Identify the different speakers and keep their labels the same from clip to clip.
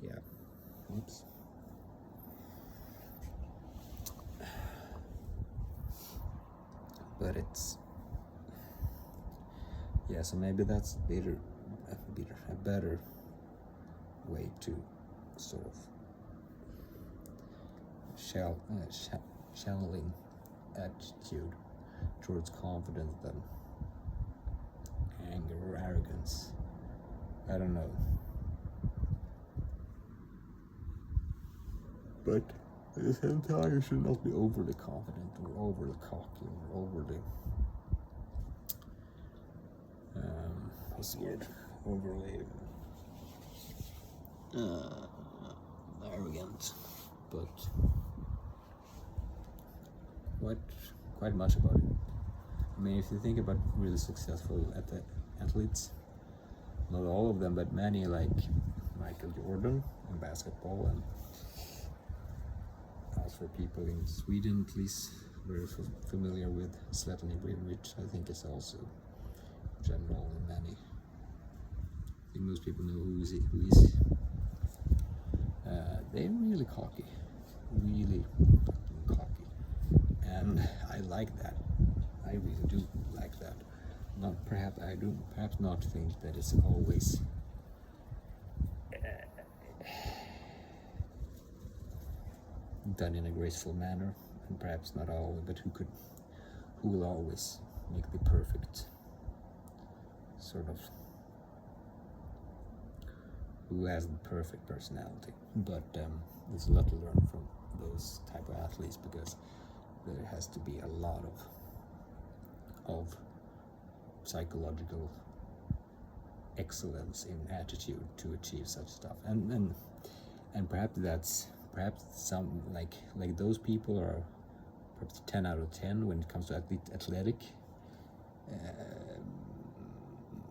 Speaker 1: yeah. Oops. But it's, yeah, so maybe that's a better way to sort of channeling attitude towards confidence than anger or arrogance. I don't know. But at the same time, you should not be overly confident or overly cocky or overly what's the word? Overly arrogant. But quite much about it. I mean, if you think about really successful athletes, not all of them, but many, like Michael Jordan in basketball, and as for people in Sweden, at least very familiar with Zlatan Ibrahimovic, I think is also general in many. I think most people know who is. They're really cocky, and I like that. I really do like that. Perhaps not think that it's always done in a graceful manner, and perhaps not always, but who will always make the perfect sort of, who has the perfect personality. But there's a lot to learn from those type of athletes, because there has to be a lot of psychological excellence in attitude to achieve such stuff, and perhaps some like those people are perhaps 10 out of 10 when it comes to athletic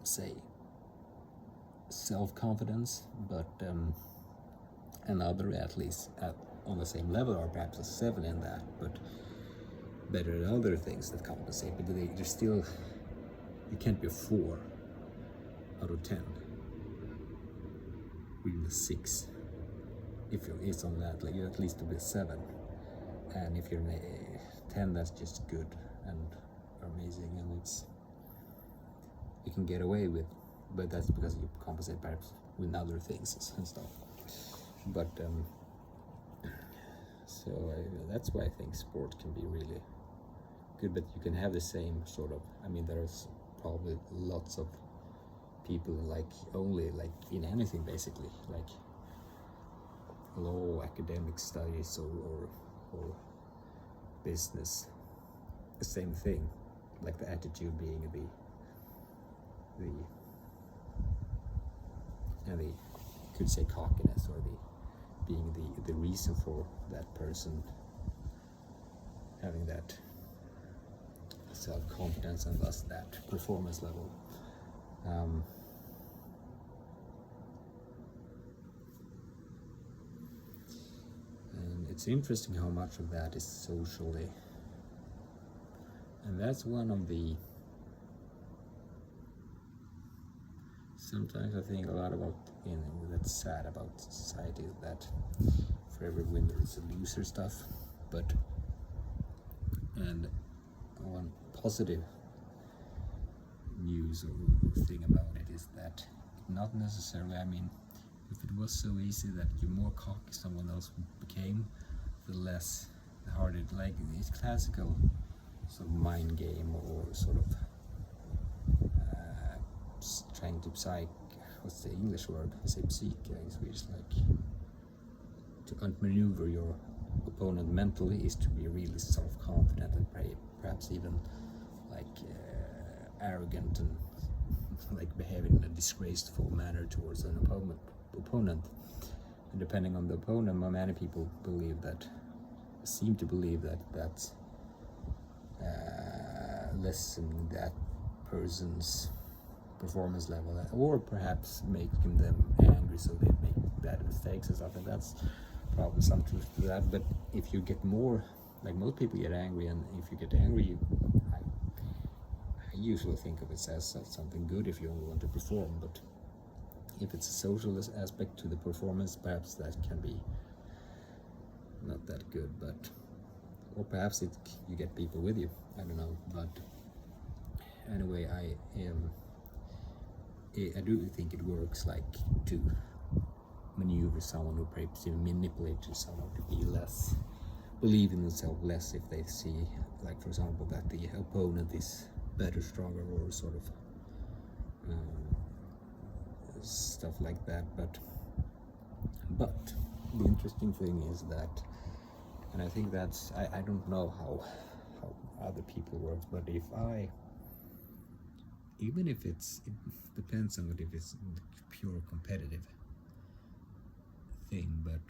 Speaker 1: say self-confidence, but and other athletes on the same level are perhaps a 7 in that, but better at other things that compensate. But they're still, you can't be a 4 out of 10, or even a 6. If it's on that, like, you're at least to be a 7, and if you're a 10, that's just good and amazing, and you can get away with, but that's because you compensate perhaps with other things and stuff. But that's why I think sport can be really good, but you can have the same sort of, I mean, there's probably lots of people only in anything basically, like law, academic studies, or business, the same thing, like the attitude being the you could say cockiness, or being the reason for that person having that self-confidence and thus that performance level. And it's interesting how much of that is socially, and that's one of the, sometimes I think a lot about, that's sad about society, that for every winner is a loser stuff. But, and one positive news or thing about it is that not necessarily, I mean, if it was so easy that the more cocky someone else became, the less hard it, like it's classical sort of mind game, or sort of trying to what's the English word? I say psyche in Swedish, like to outmaneuver your opponent mentally is to be really self-confident and perhaps even arrogant and like behaving in a disgraceful manner towards an opponent. And depending on the opponent, many people seem to believe that that's lessening that person's performance level, or perhaps making them angry so they make bad mistakes and stuff, and that's probably some truth to that. But if you get more, like most people get angry, and if you get angry, I usually think of it as something good if you only want to perform. But If it's a social aspect to the performance, perhaps that can be not that good, but or perhaps you get people with you. I don't know, but anyway, I do think it works, like to maneuver someone, or perhaps even manipulate someone to be less, believe in themselves less, if they see, like for example, that the opponent is better, stronger, or sort of stuff like that. But the interesting thing is that, and I think that's, I don't know how other people work, but if even if it depends on if it's pure competitive thing, but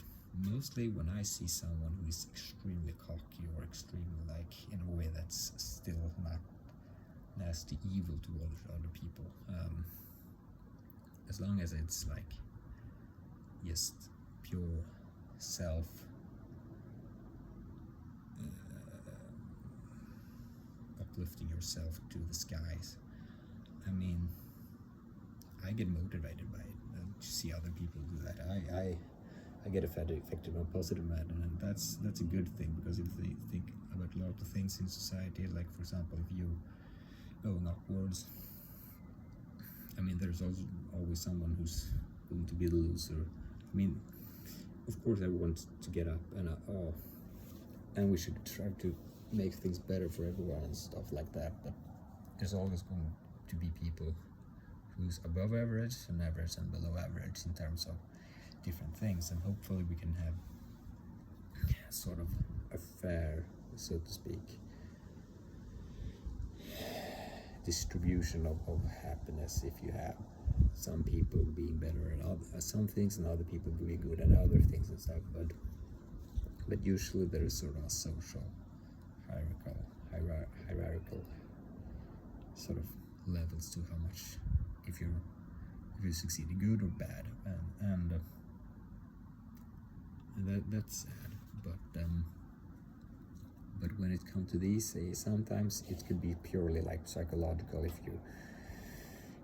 Speaker 1: mostly when I see someone who is extremely cocky or extremely, like, in a way that's still not nasty evil towards other people, as long as it's like just pure self uplifting yourself to the skies, I mean, I get motivated by it, to see other people do that. I get affected in a positive manner, and that's a good thing, because if they think about a lot of things in society, like for example, if you going upwards, I mean, there's also always someone who's going to be the loser. I mean, of course, everyone wants to get up, and we should try to make things better for everyone and stuff like that. But there's always going to be people who's above average and below average in terms of different things, and hopefully we can have sort of a fair, so to speak, distribution of happiness. If you have some people being better at some things and other people being good at other things and stuff, but usually there is sort of a social hierarchical sort of levels to how much, if you succeed, good or bad, and that's sad. But when it comes to these, sometimes it could be purely like psychological.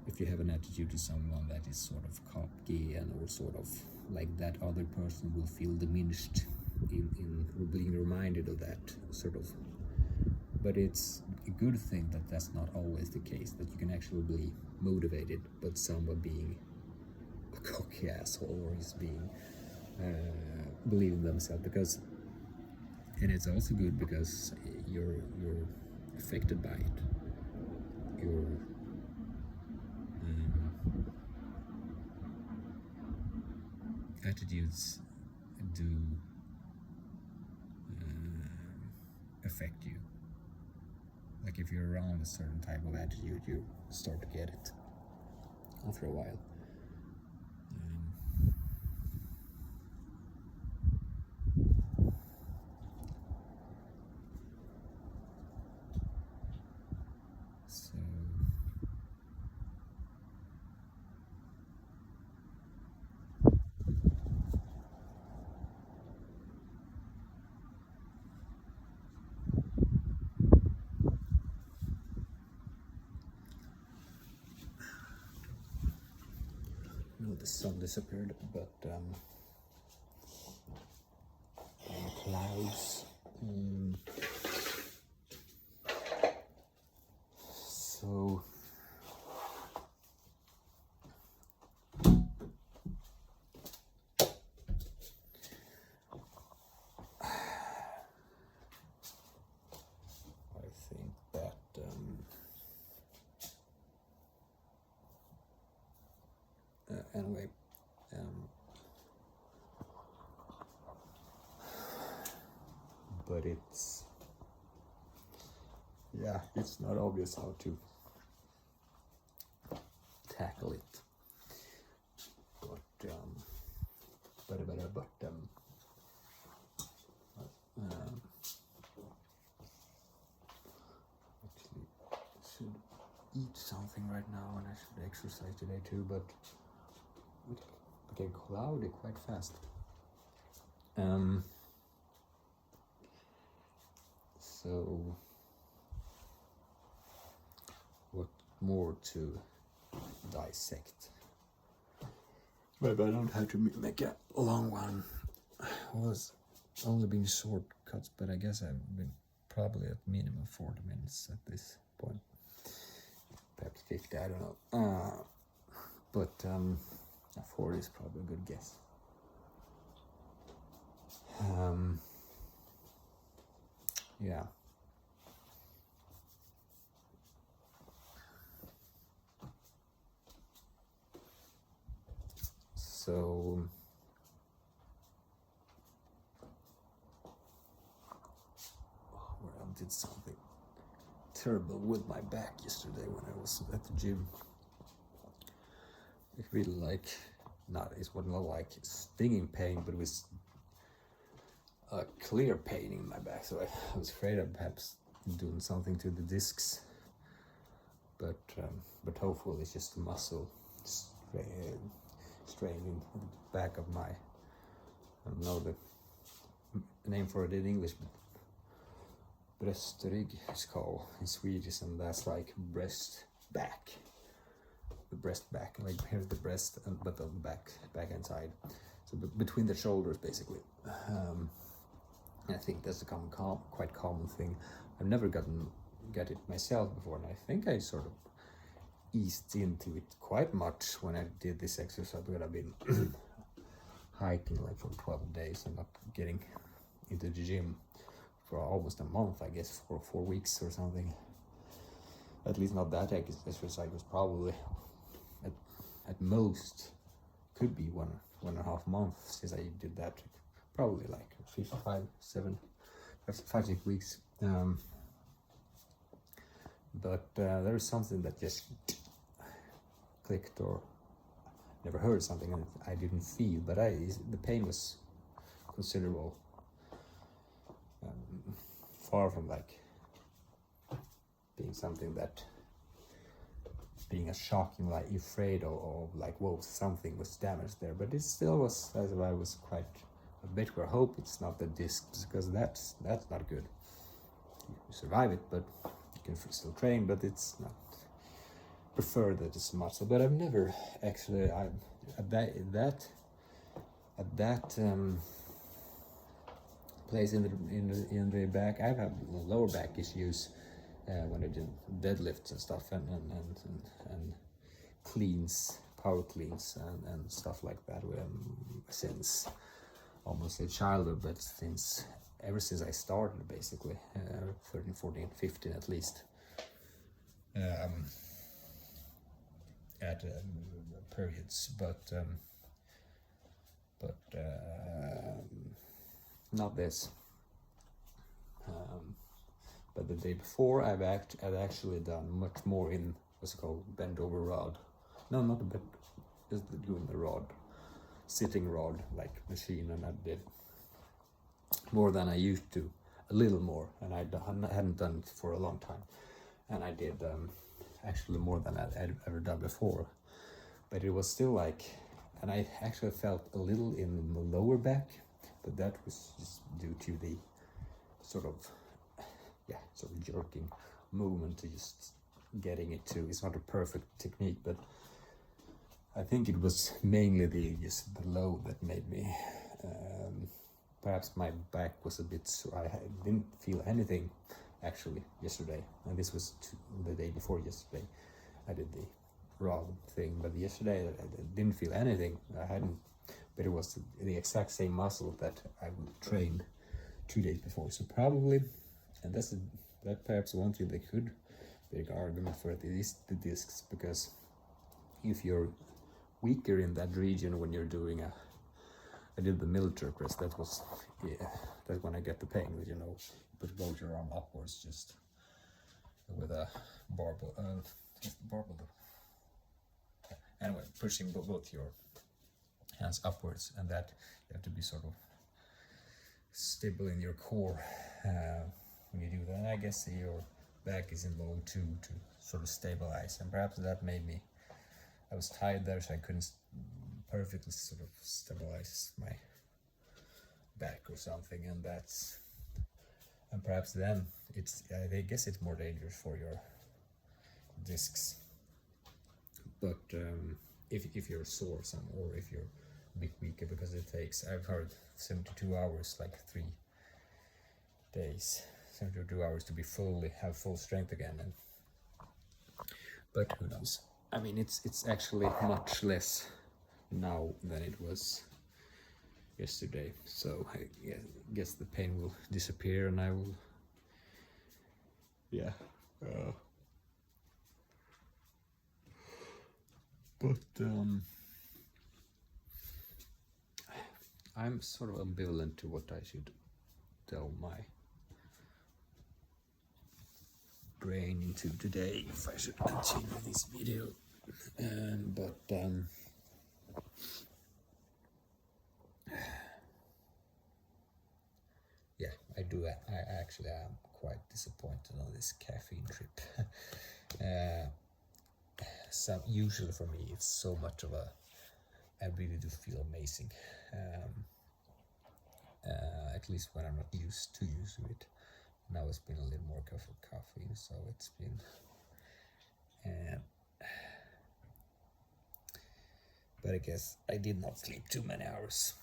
Speaker 1: If you have an attitude to someone that is sort of cocky, and or sort of like that other person will feel diminished in being reminded of that sort of. But it's a good thing that that's not always the case, that you can actually be motivated, but someone being a cocky asshole, or is being believing themselves, because, and it's also good because you're affected by it. Your attitudes do affect you. Like if you're around a certain type of attitude, you start to get it after a while. So no, the sun disappeared, but clouds. So I think that anyway, but it's not obvious how to tackle it. Actually should eat something right now, and I should exercise today too, but it became cloudy quite fast. So what more to dissect? Maybe I don't have to make a long one. I was only been short cuts, but I guess I've been probably at minimum 40 minutes at this point. Perhaps 50, I don't know. But 40 is probably a good guess. Yeah. So I did something terrible with my back yesterday when I was at the gym. It really it wasn't like stinging pain, but it was a clear pain in my back. So I was afraid of perhaps doing something to the discs. But hopefully it's just a muscle straining the back of my, I don't know the name for it in English, but bröstrygg is called in Swedish, and that's like breast back. The breast back, like here's the breast, but on the back and side. So between the shoulders, basically. I think that's a quite common thing. I've never got it myself before, and I think I sort of eased into it quite much when I did this exercise, because I've been hiking like for 12 days and not getting into the gym for almost a month, I guess, for 4 weeks or something. At least not that exercise. Was probably at most could be 1.5 months since I did that. Probably like 5-6 weeks. But there is something that just clicked, or never heard something and I didn't feel, but the pain was considerable. Far from like being something that being a shocking, like afraid of like, whoa, something was damaged there, but it still was, as I was quite a bit. I hope it's not the discs, because that's not good. You survive it, but you can still train, but it's not prefer that it's muscle. But I've never actually at that place in the back. I've had lower back issues when I did deadlifts and stuff, and cleans, power cleans, and stuff like that. Since almost a childhood, but ever since I started, basically 13, 14, 15 at least. At periods, but not this. But the day before, I'd actually done much more in what's it called, bent over rod. No, not a bit, just doing the rod, sitting rod like machine, and I did more than I used to, a little more, and I hadn't done it for a long time, and I did actually more than I'd ever done before. But it was still like, and I actually felt a little in the lower back, but that was just due to the sort of jerking movement, to just getting it to, it's not a perfect technique, but I think it was mainly the load that made me, perhaps my back was a bit, so I didn't feel anything actually yesterday, and this was the day before yesterday. I did the rod thing, but yesterday I didn't feel anything. I hadn't, but it was the exact same muscle that I would train 2 days before. So probably, and that's perhaps one thing that could be an argument for it is the discs, because if you're weaker in that region when you're doing I did the military press, that's when I get the pain, you put both your arm upwards, just with a barbell, just the barbell. Anyway, pushing both your hands upwards, and that you have to be sort of stable in your core when you do that. And I guess your back is involved too, to sort of stabilize, and perhaps that made me, I was tired there, so I couldn't perfectly sort of stabilize my back or something, and perhaps then I guess it's more dangerous for your discs. But if you're sore some, or if you're a bit weaker, because it takes, I've heard 72 hours, like 3 days, 72 hours to be have full strength again. And but who knows? I mean, it's actually much less now than it was yesterday, so I guess the pain will disappear, and I will, yeah. But I'm sort of ambivalent to what I should tell my brain into today, if I should continue this video. But yeah, I actually am quite disappointed on this caffeine trip. Usually for me, it's so much of I really do feel amazing. At least when I'm not used to it. Now it's been a little more caffeine, so it's been. But I guess I did not sleep too many hours.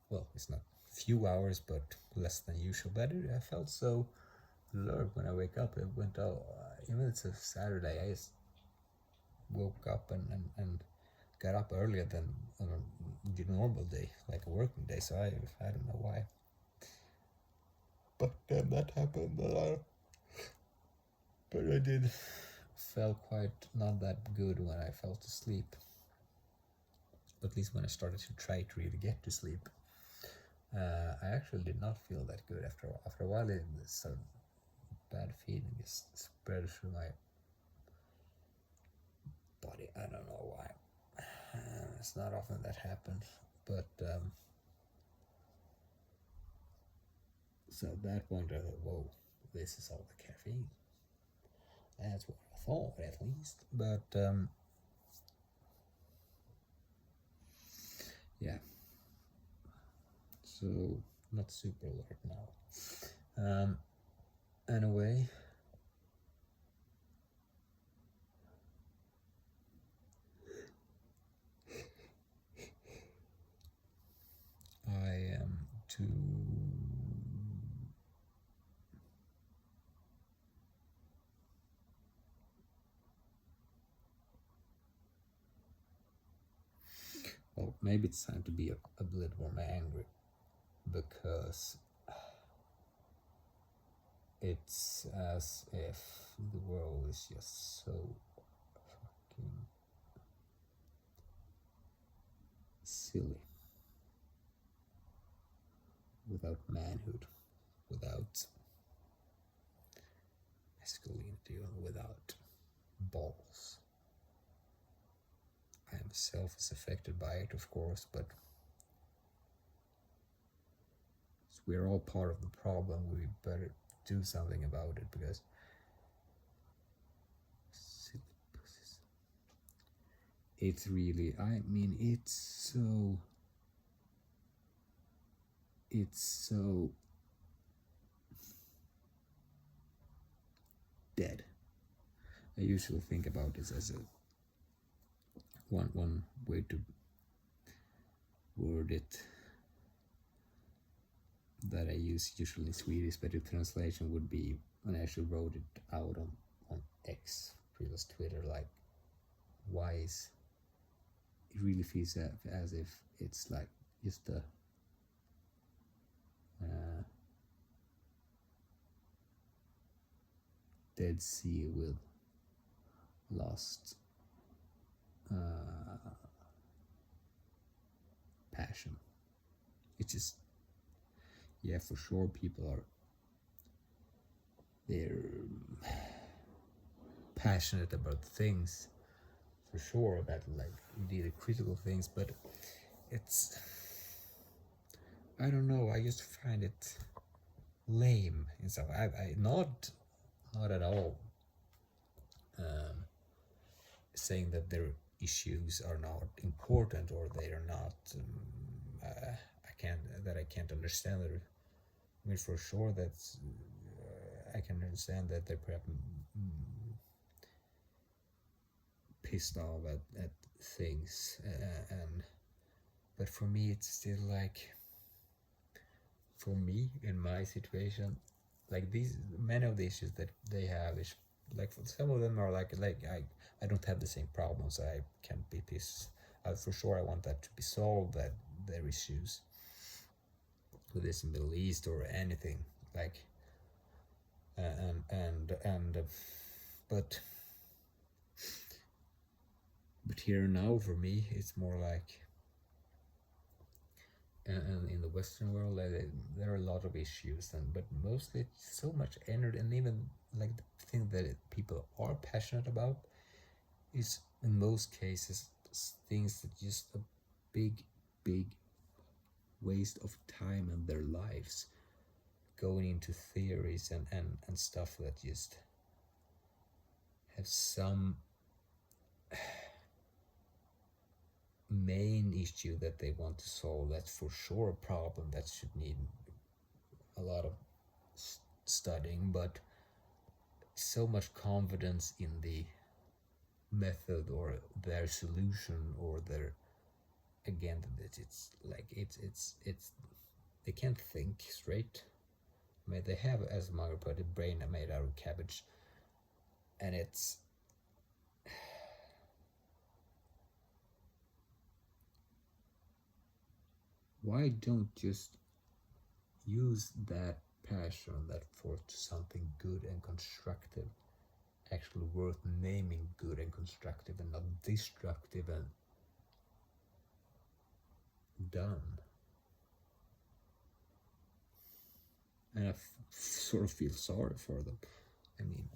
Speaker 1: Well, it's not few hours, but less than usual. But I felt so alert when I wake up. It went out. Even it's a Saturday, I just woke up and got up earlier than on a normal day, like a working day. So I don't know why. But that happened. But I did felt quite not that good when I fell to sleep. At least when I started to try to really get to sleep, I actually did not feel that good after a while. This bad feeling just spread through my body. I don't know why. It's not often that happens, but so at that point I thought, whoa, this is all the caffeine. That's what I thought, at least. But yeah, so not super alert now. Anyway, I am too. Well, maybe it's time to be a little more angry, because it's as if the world is just so fucking silly, without manhood, without masculinity, without balls. I myself is affected by it, of course, but we're all part of the problem. We better do something about it, because silly pussies. It's really, I mean, it's so dead. I usually think about this as a one way to word it that I use usually in Swedish, but the translation would be, when I actually wrote it out on X, previous Twitter, like, why is it really feels as if it's like just a Dead Sea with lost passion. It's just, yeah, for sure they're passionate about things, for sure, about like indeed critical things, but it's, I don't know, I just find it lame and stuff. I not at all saying that their issues are not important, or they are not I can't understand it. I mean, for sure that's I can understand that they're perhaps pissed off at things, and but for me it's still like, for me in my situation, like these many of the issues that they have is like, some of them are like I don't have the same problems. I can't be pissed. For sure I want that to be solved, that their issues with this Middle East or anything like, and but here now for me it's more like, and in the Western world there are a lot of issues, and but mostly it's so much energy, and even like the thing that people are passionate about is in most cases things that just a big waste of time and their lives going into theories and stuff that just have some main issue that they want to solve. That's for sure a problem that should need a lot of studying, but so much confidence in the method or their solution or their, again, it's like it's they can't think straight. I mean, they have, as Margaret put it, brain made out of cabbage, and it's why don't just use that passion, that force to something good and constructive, actually worth naming, good and constructive, and not destructive and done. And I sort of feel sorry for them. I mean,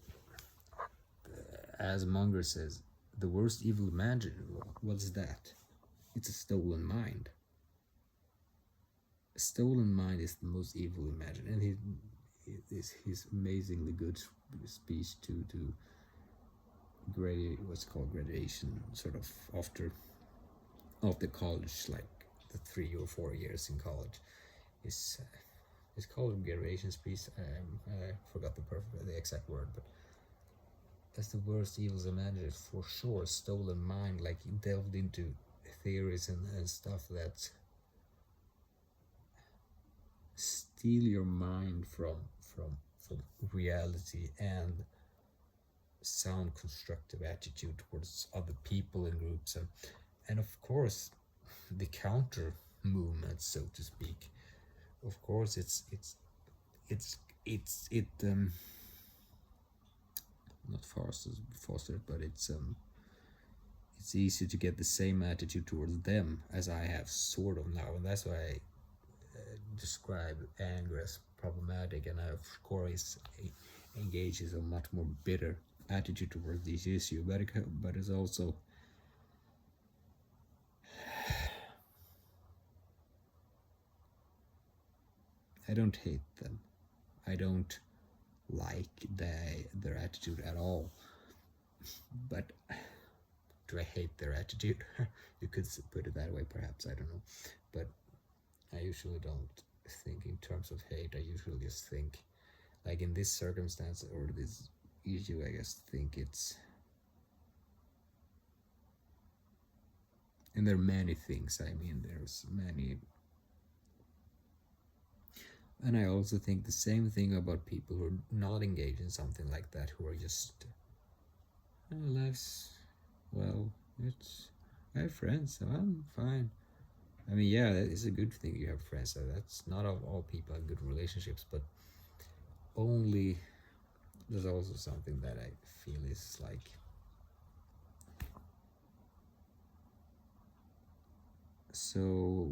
Speaker 1: as Munger says, the worst evil imaginable. What's that? It's a stolen mind. A stolen mind is the most evil imagined, and his amazingly good speech to what's called graduation, sort of after college, like the 3 or 4 years in college, is it's called graduation speech. I forgot the exact word, but that's the worst evils imagined for sure. Stolen mind, like he delved into theories and stuff that steal your mind from reality and sound constructive attitude towards other people and groups, and of course the counter movement, so to speak. Of course it's not fostered, but it's easy to get the same attitude towards them as I have sort of now, and that's why I describe anger as problematic, and I, of course, engages a much more bitter attitude towards this issue, but it's also I don't hate them. I don't like their attitude at all, but do I hate their attitude? You could put it that way, perhaps, I don't know, but I usually don't think in terms of hate. I usually just think, like in this circumstance or this issue, I guess think it's, and there are many things, I mean, there's many, and I also think the same thing about people who are not engaged in something like that, who are just, life's, well, it's, I have friends, so I'm fine. I mean, yeah, it's a good thing you have friends. So that's not all people have good relationships, but only there's also something that I feel is like, so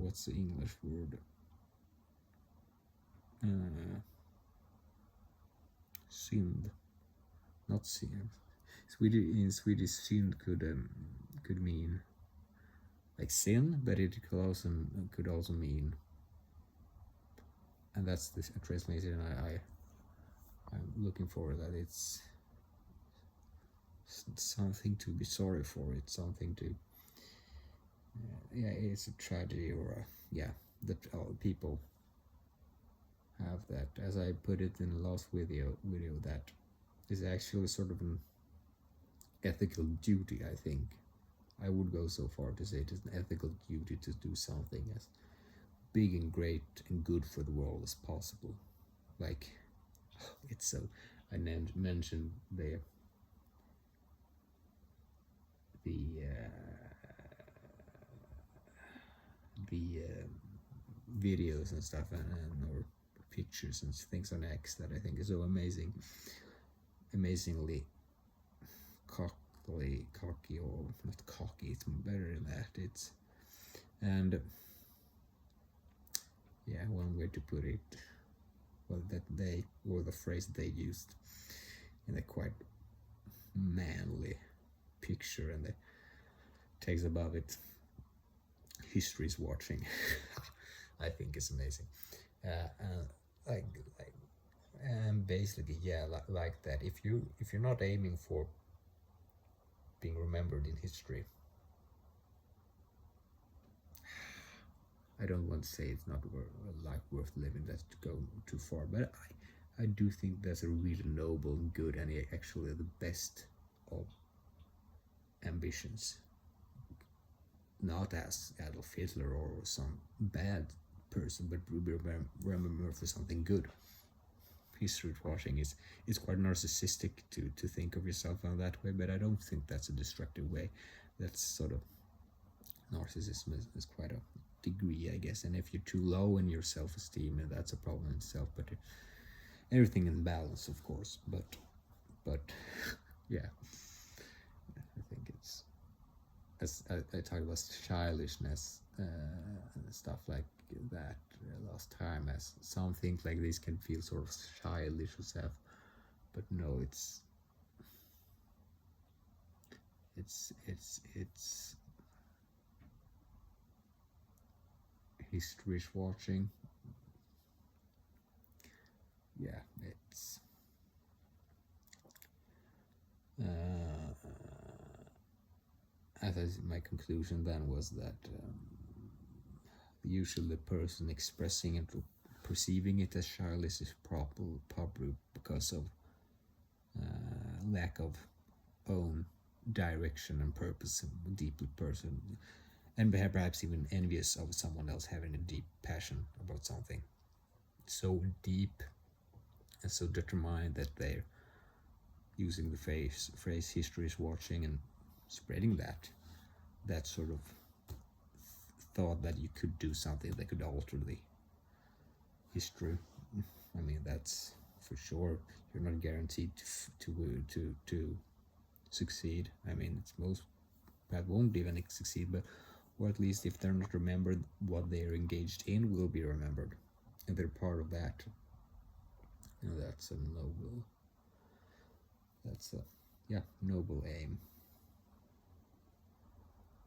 Speaker 1: what's the English word? Synd, not sin. In Swedish, synd could mean like sin, but it could also mean, and that's the translation I'm looking for, that it's something to be sorry for. It's something to, yeah, it's a tragedy, or that people have that. As I put it in the last video, that is actually sort of an ethical duty, I think. I would go so far to say it is an ethical duty to do something as big and great and good for the world as possible. Like, it's so. I mentioned the videos and stuff and or pictures and things on X that I think is so amazingly cocky, or not cocky, it's better than that. It's, and yeah, one way to put it, well, that they, or the phrase they used in a quite manly picture, and the text above it, history is watching. I think it's amazing. Like and basically, yeah, like that. If you're not aiming for being remembered in history, I don't want to say it's not a life worth living. That's to go too far, but I do think that's a really noble and good, and actually the best of ambitions. Not as Adolf Hitler or some bad person, but remember for something good. History watching is quite narcissistic to think of yourself in that way, but I don't think that's a destructive way. That's sort of narcissism is quite a degree, I guess, and if you're too low in your self-esteem, that's a problem in itself. But everything in balance, of course. But yeah, I think it's, as I talked about childishness and stuff like that last time, as some things like this can feel sort of childish or stuff, but no, it's history watching. Yeah, it's as my conclusion then was that usually the person expressing it or perceiving it as childish is probably because of lack of own direction and purpose, and deeply person, and perhaps even envious of someone else having a deep passion about something so deep and so determined that they're using the phrase history is watching and spreading that sort of thought that you could do something that could alter the history. I mean, that's for sure. You're not guaranteed to succeed. I mean, it's most that won't even succeed, but or at least if they're not remembered, what they're engaged in will be remembered, and they're part of that. You know, that's a noble. That's a noble aim,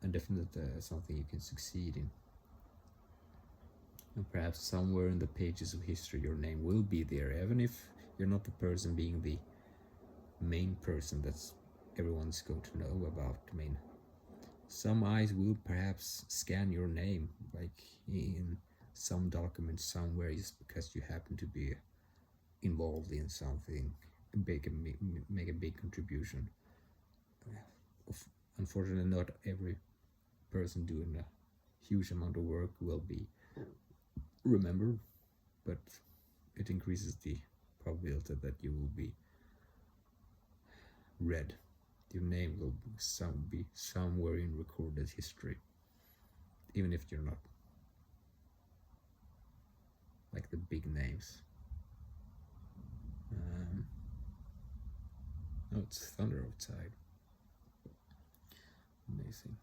Speaker 1: and definitely something you can succeed in. And perhaps somewhere in the pages of history, your name will be there, even if you're not the person being the main person that's everyone's going to know about. I mean, some eyes will perhaps scan your name, like in some document somewhere, just because you happen to be involved in something big and make a big contribution. Unfortunately, not every person doing a huge amount of work will be remembered, but it increases the probability that you will be read. Your name will be somewhere in recorded history, even if you're not like the big names. Oh, it's thunder outside. Amazing.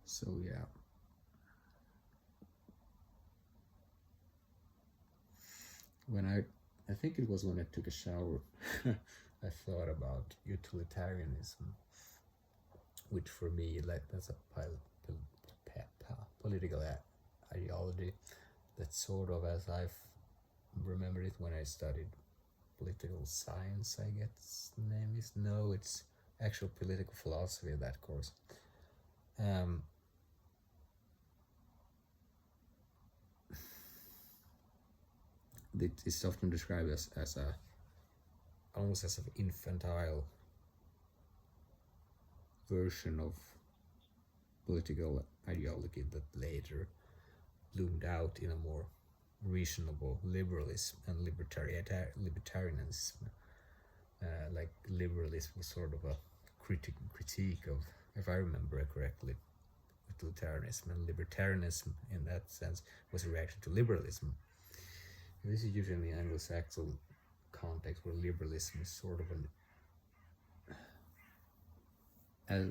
Speaker 1: So yeah. When I think it was when I took a shower, I thought about utilitarianism, which for me, like, that's a political ideology that sort of, as I've remembered it when I studied political science, I guess the name is. No, it's actual political philosophy, that course. it's often described as a almost as an infantile version of political ideology that later bloomed out in a more reasonable liberalism and libertarianism. Like liberalism was sort of a critique of, if I remember correctly, utilitarianism, and libertarianism in that sense was a reaction to liberalism. This is usually in Anglo-Saxon context where liberalism is sort of I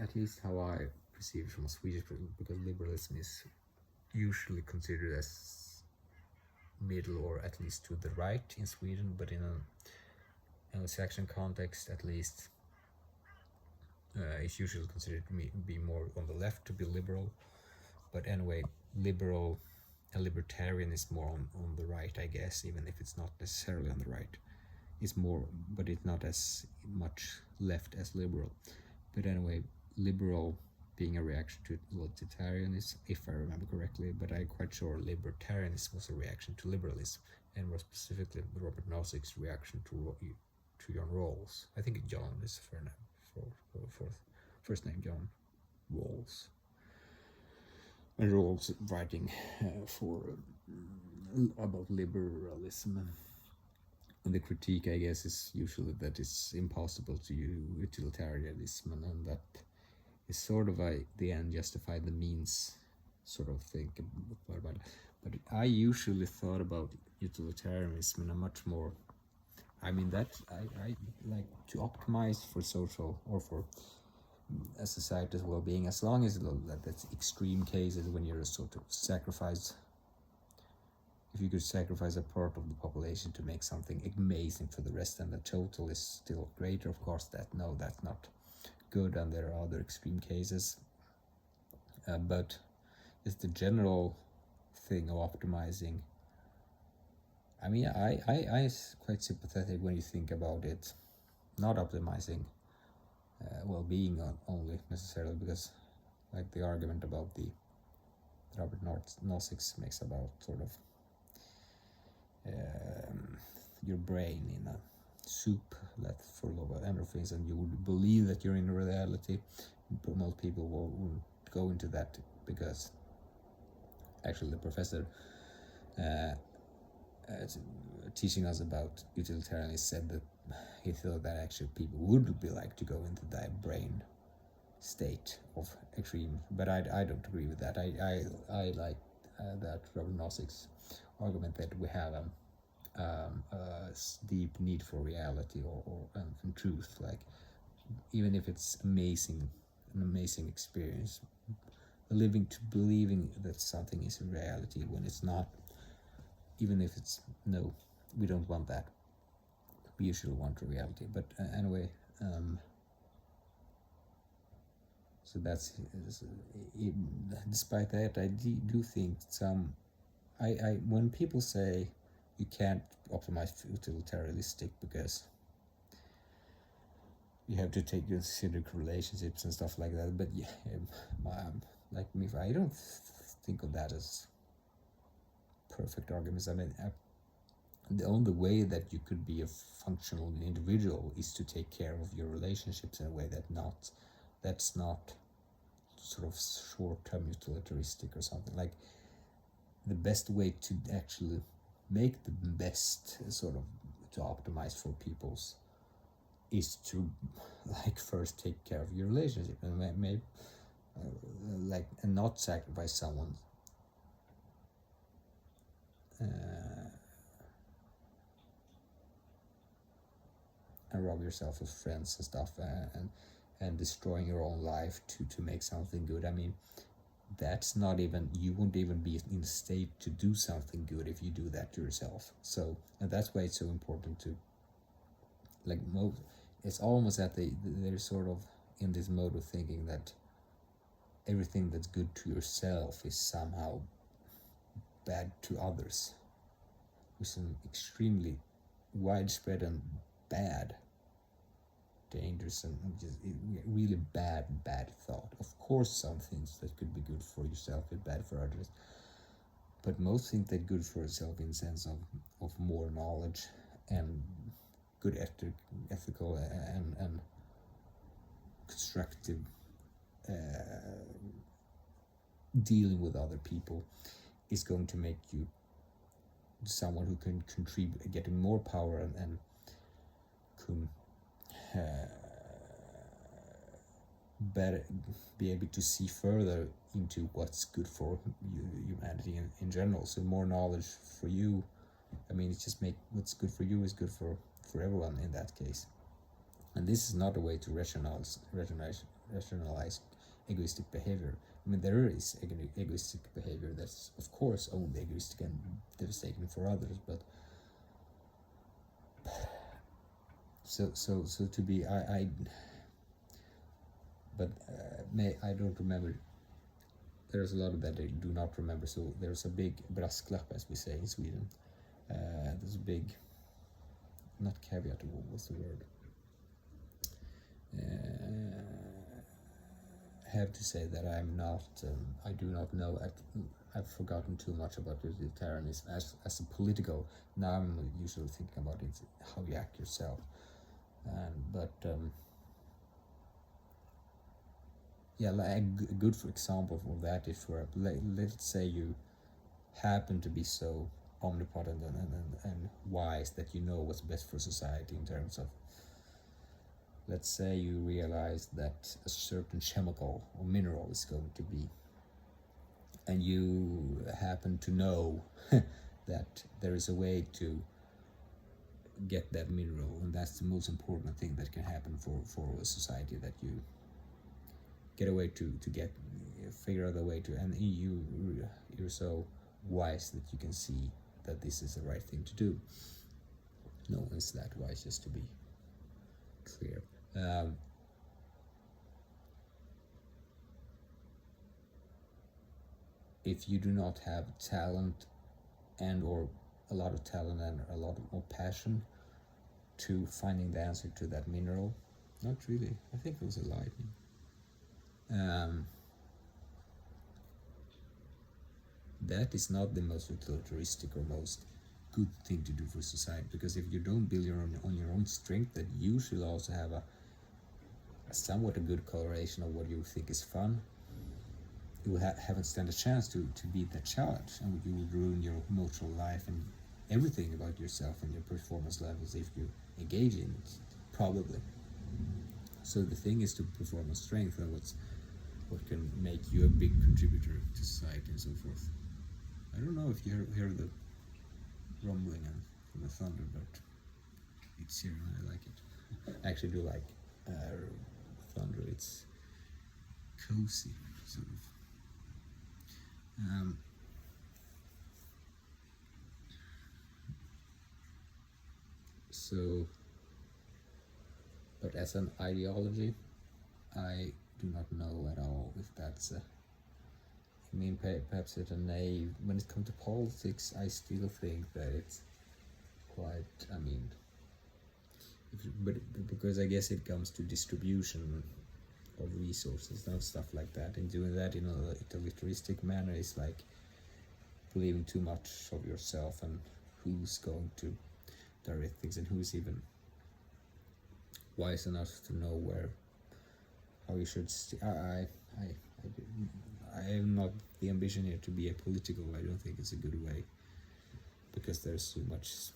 Speaker 1: at least how I perceive it from a Swedish, because liberalism is usually considered as middle or at least to the right in Sweden, but in an Anglo-Saxon context at least it's usually considered to be more on the left, to be liberal. But anyway, liberal and libertarian is more on the right, I guess, even if it's not necessarily on the right. It's more, but it's not as much left as liberal. But anyway, liberal being a reaction to utilitarianism, if I remember correctly, but I'm quite sure libertarianism was a reaction to liberalism, and more specifically Robert Nozick's reaction to John Rawls. I think John is fair name for first name, John Rawls. And Rawls writing about liberalism. And the critique, I guess, is usually that it's impossible to use utilitarianism, and that is sort of the end justify the means sort of thing. But I usually thought about utilitarianism in a much more, I mean, that I like to optimize for social or for a society's well-being, as long as that's extreme cases when you're sort of sacrifice. If you could sacrifice a part of the population to make something amazing for the rest, and the total is still greater, of course, that's not good, and there are other extreme cases. But it's the general thing of optimizing. I mean, I quite sympathetic when you think about it, not optimizing well-being only necessarily, because like the argument about the Robert Nozick makes about sort of your brain in a soup that's full of endorphins, and you would believe that you're in reality, but most people won't go into that, because actually the professor teaching us about utilitarianism said that he thought that actually people would be like to go into that brain state of extreme, but I don't agree with that. I like that Robert Nozick's argument that we have a deep need for reality or truth, like even if it's an amazing experience, living to believing that something is a reality when it's not, even if it's no, we don't want that. We usually want a reality, but anyway, so that's despite that, I do think when people say you can't optimize utilitarianistic because you have to take consider relationships and stuff like that, but yeah, like me, I don't think of that as perfect arguments. I mean, the only way that you could be a functional individual is to take care of your relationships in a way that's not sort of short-term utilitaristic or something. Like the best way to actually make the best sort of to optimize for people's is to like first take care of your relationship, and maybe like and not sacrifice someone and rob yourself of friends and stuff, and destroying your own life to make something good. I mean, that's not even, you won't even be in the state to do something good if you do that to yourself. So, and that's why it's so important to like it's almost that they're sort of in this mode of thinking that everything that's good to yourself is somehow bad to others, which is an extremely widespread and bad, dangerous, and just really bad thought. Of course, some things that could be good for yourself is bad for others, but most think that good for itself in the sense of more knowledge and good ethical and constructive dealing with other people is going to make you someone who can contribute, getting more power and can better be able to see further into what's good for humanity in general. So more knowledge for you, I mean, it's just make what's good for you is good for everyone in that case. And this is not a way to rationalize egoistic behavior. I mean, there is egoistic behavior that's of course only egoistic and devastating for others, but so to be I don't remember. There's a lot of that I do not remember, so there's a big brasklapp, as we say in Sweden. There's a big, not caveat, what's the word? Have to say that I'm not, I do not know, I've forgotten too much about utilitarianism as a political. Now I'm usually thinking about it, how you act yourself. Yeah, like a good example of that is where, let's say you happen to be so omnipotent and wise that you know what's best for society in terms of, let's say you realize that a certain chemical or mineral is going to be, and you happen to know that there is a way to get that mineral, and that's the most important thing that can happen for a society, that you get a way to figure out a way to, and you're so wise that you can see that this is the right thing to do. No one's that wise, just to be clear. If you do not have talent or a lot of talent and a lot more passion to finding the answer to that mineral, not really, I think it was a lightning. That is not the most utilitaristic or most good thing to do for society, because if you don't build on your own strength, that you should also have a somewhat a good coloration of what you think is fun, you will haven't stand a chance to beat that challenge, and you will ruin your emotional life and everything about yourself and your performance levels if you engage in it, probably. So the thing is to perform on strength and what can make you a big contributor to society and so forth. I don't know if you hear the rumbling from the thunder, but it's here and I like it. I actually do like thunder. It's cozy, sort of. So, but as an ideology, I do not know at all if that's I mean, perhaps it's a naive. When it comes to politics, I still think that it's quite, I mean, but because I guess it comes to distribution of resources and stuff like that, and doing that in a utilitaristic manner is like believing too much of yourself and who's going to direct things and who's even wise enough to know how you should. I am not the ambition here to be a political. I don't think it's a good way, because there's so much.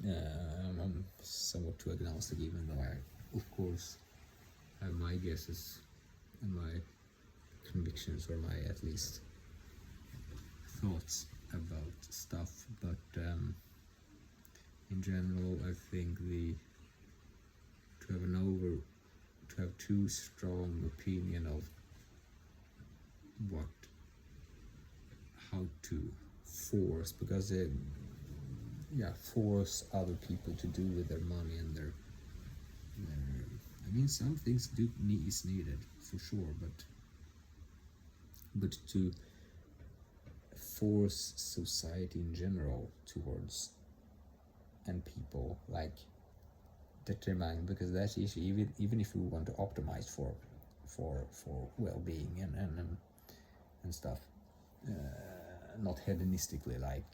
Speaker 1: I'm somewhat too agnostic, even though I, of course, have my guesses and my convictions, or my at least thoughts about stuff. But in general, I think to have too strong opinion of how to force, because force other people to do with their money and their I mean, some things is needed for sure, but to force society in general towards, and people like determine, because that's issue, even if we want to optimize for well-being and stuff, not hedonistically, like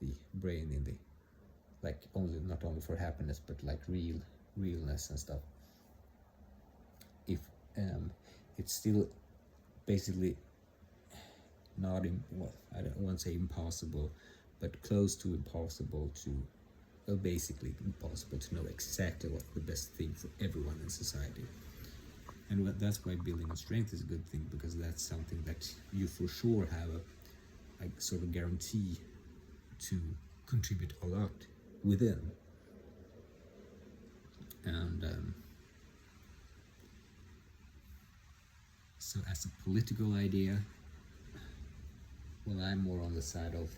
Speaker 1: the brain in the, like only, not only for happiness, but like realness and stuff. If it's still basically not well, I don't want to say impossible, but close to impossible to, well, basically impossible to know exactly what's the best thing for everyone in society. And that's why building on strength is a good thing, because that's something that you for sure have a sort of guarantee to contribute a lot within. And so as a political idea, well, I'm more on the side of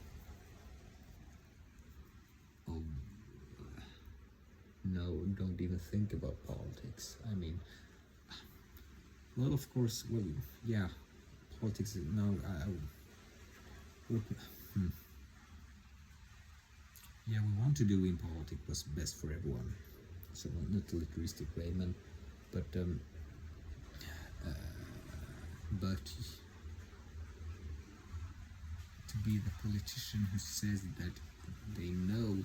Speaker 1: no, don't even think about politics. I mean, well, of course, well, yeah, politics is no. Yeah, we want to do in politics what's best for everyone, so not altruistic way, man. But to be the politician who says that they know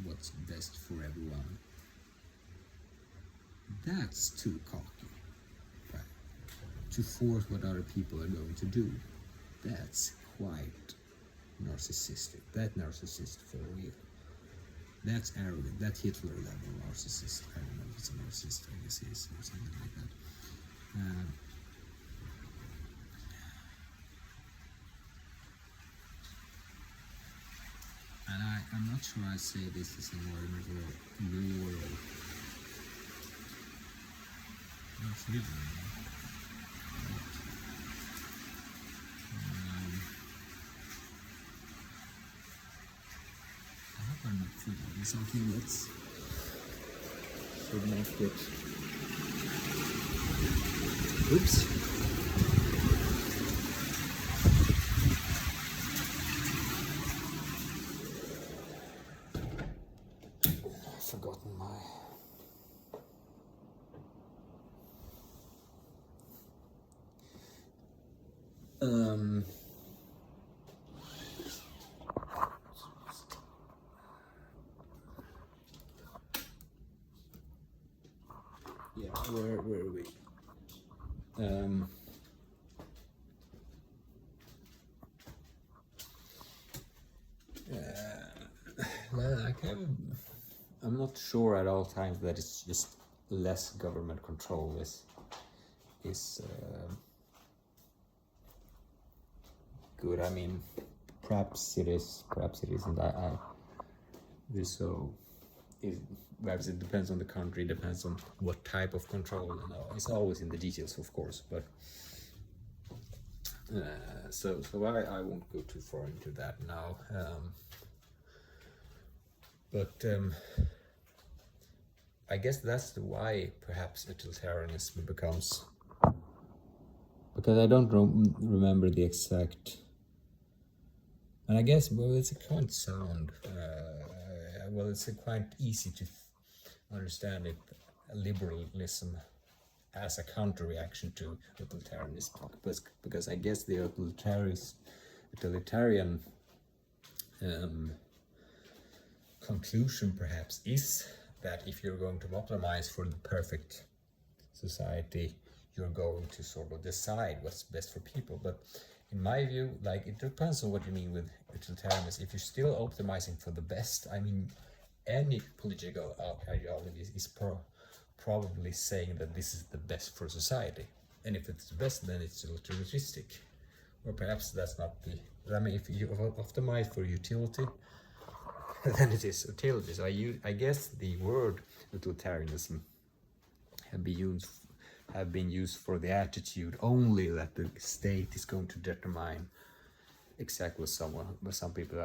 Speaker 1: what's best for everyone, that's too cocky, right? To force what other people are going to do, that's quite narcissistic. That narcissist for real. That's arrogant. That's Hitler level narcissist. I don't know if it's a narcissist, I guess he is, or something like that. And I'm not sure I say this is a more moral. Not really. I hope I'm not forgetting something that's should not get. Oops. I've forgotten my. Yeah, where are we? Well, I'm not sure at all times that it's just less government control is good. I mean, perhaps it is, perhaps it isn't. Perhaps it depends on the country, depends on what type of control. You know, it's always in the details, of course. But so I won't go too far into that now. But I guess that's why perhaps utilitarianism becomes, because I don't remember the exact, and I guess, well, it's a quite sound, well, it's quite easy to understand it, liberalism as a counter-reaction to utilitarianism, because I guess the utilitarian conclusion perhaps is that if you're going to optimize for the perfect society, you're going to sort of decide what's best for people. But in my view, like, it depends on what you mean with utilitarianism. If you're still optimizing for the best, I mean, any political ideology is probably saying that this is the best for society. And if it's the best, then it's utilitaristic. Or perhaps that's not the, I mean, if you optimize for utility, then it is utility. So I guess the word utilitarianism have been used for the attitude only that the state is going to determine exactly what some people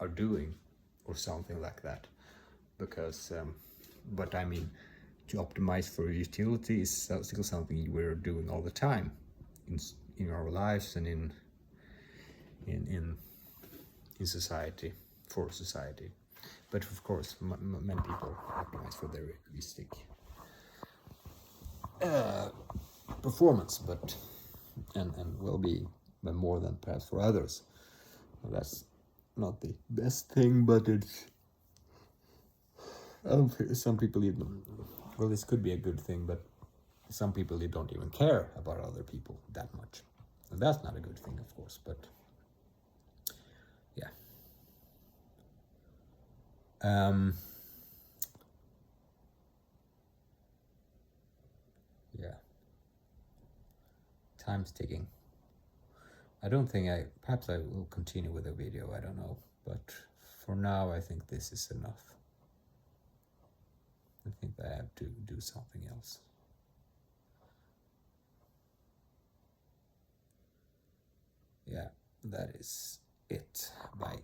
Speaker 1: are doing, or something like that. Because, but I mean, to optimize for utility is still something we're doing all the time in our lives and in society, for society. But of course, many people optimize for their egoistic performance, but and well-being. but more than perhaps for others. Well, that's not the best thing, but it's some people even, well, this could be a good thing, but some people, you don't even care about other people that much. And that's not a good thing, of course, but yeah. Yeah. Time's ticking. I don't think perhaps I will continue with the video, I don't know. But for now, I think this is enough. I think I have to do something else. Yeah, that is it. Bye.